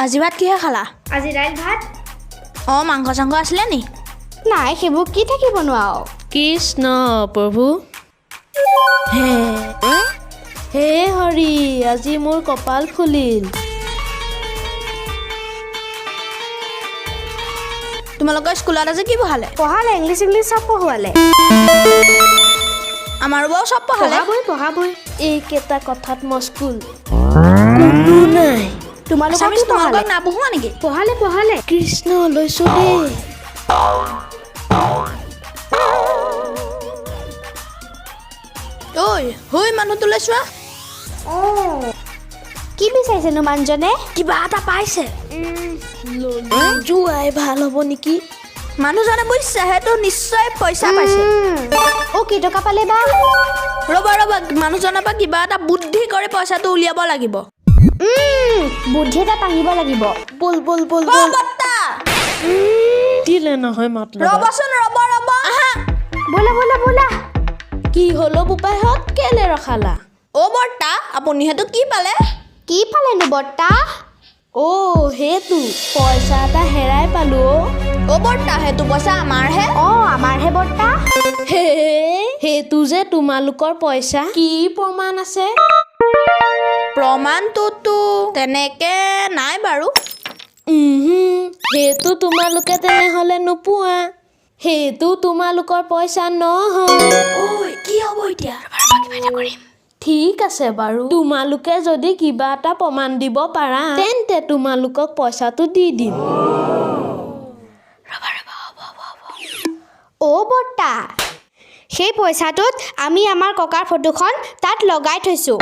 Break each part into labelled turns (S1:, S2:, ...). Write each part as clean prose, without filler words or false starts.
S1: আজি ভাত কিহে খালা?
S2: আজি দাইল ভাত।
S1: মাংস চাংস আছিলে নি?
S2: নাই সেইবোৰ কি থাকিবনো আৰু।
S3: কৃষ্ণ প্ৰভু। হে হৰি, আজি মোৰ কপাল ফুলিল।
S1: তোমালোকৰ স্কুলত আজি কি পঢ়ালে?
S2: পঢ়ালে ইংলিছ চব পঢ়ুৱালে।
S1: আমাৰো বাৰু চব পঢ়ালে।
S2: পঢ়াবই।
S3: এইকেইটা কথাত মই স্কুল কোনো নাই।
S1: তোমালোকক নাপঢ়োৱা নেকি?
S2: পঢ়ালে।
S3: কৃষ্ণ লৈছো দেই।
S1: ঐ মানুহটোলৈ চোৱা।
S2: কি বিচাৰিছেনো মানুহজনে?
S1: কিবা এটা পাইছে।
S3: যোৱাই ভাল হ'ব নেকি?
S1: মানুহজনে বুজিছে সেইটো নিশ্চয় পইচা পাইছে।
S2: কেইটকা পালে বা?
S1: ৰ'বা মানুহজনৰ পৰা কিবা এটা বুদ্ধি কৰি পইচাটো উলিয়াব লাগিব।
S2: বুদ্ধি এটা টাঙিব লাগিব।
S3: বল দিলে নহয় মাত
S1: ৰ'বচোন ৰ'ব আহা।
S2: বলা।
S3: কি হলো বোপাইহঁত, কেলে ৰখালা?
S1: বৰ্তা আপুনি সেইটো কি পালে?
S2: কি পালেনো বৰ্তা?
S3: সেইটো পইচা এটা হেৰাই পালো।
S1: বৰ্তা সেইটো পইচা আমাৰহে।
S2: আমাৰহে বৰ্তা।
S3: সেইটো যে তোমালোকৰ পইচা। কি প্ৰমাণ আছে?
S1: প্ৰমাণটোতো তেনেকে নাই বাৰু।
S3: সেইটো তোমালোকে তেনেহলে নোপোৱা। সেইটো তোমালোকৰ পইচা নহয়।
S1: কি হ'ব এতিয়া?
S3: ঠিক আছে বাৰু, তোমালোকে যদি কিবা এটা প্ৰমাণ দিব পাৰা তেন্তে তোমালোকক পইচাটো দি দিম।
S2: বৰ্তা, সেই পইচাটোত আমি আমাৰ ককাৰ ফটোখন তাত লগাই থৈছো।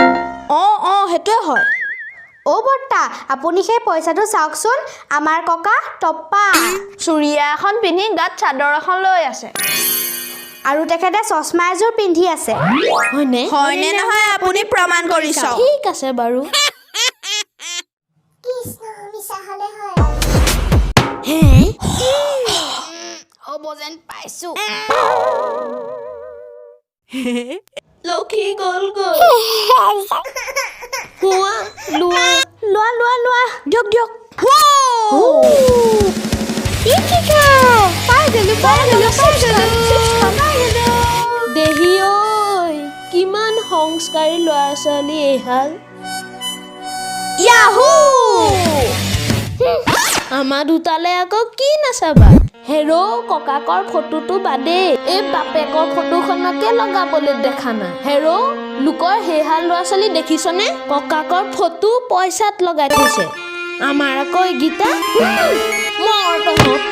S1: সেইটোৱে হয়।
S2: বৰ্তা, আপুনি সেই পইচাটো চাওকচোন। আমাৰ ককা টপ্পা।
S1: চুৰিয়া এখন পিন্ধি গাত চাদৰ এখন লৈ আছে।
S2: আৰু তেখেতে চশমা এযোৰ পিন্ধি আছে।
S1: হয়নে নহয় আপুনি প্ৰমাণ কৰি চাওক।
S3: ঠিক আছে বাৰু।
S1: হ'ব যেন পাইছো।
S3: লক্ষী গ'ল লোৱা
S1: দিয়ক
S3: দেহি ঐ, কিমান সংস্কাৰী ল'ৰা ছোৱালী এইহাল। আমাৰ দুটালে আকৌ কি নাচাবা? হেৰ' ককাকৰ ফটোটো বাদেই এই বাপেকৰ ফটোখনকে লগাবলৈ দেখা নাই। হেৰ' লোকৰ সেইহাল ল'ৰা ছোৱালী দেখিছনে? ককাকৰ ফটো পইচাত লগাই থৈছে। আমাৰ আকৌ এইকেইটা মৰ তহঁত।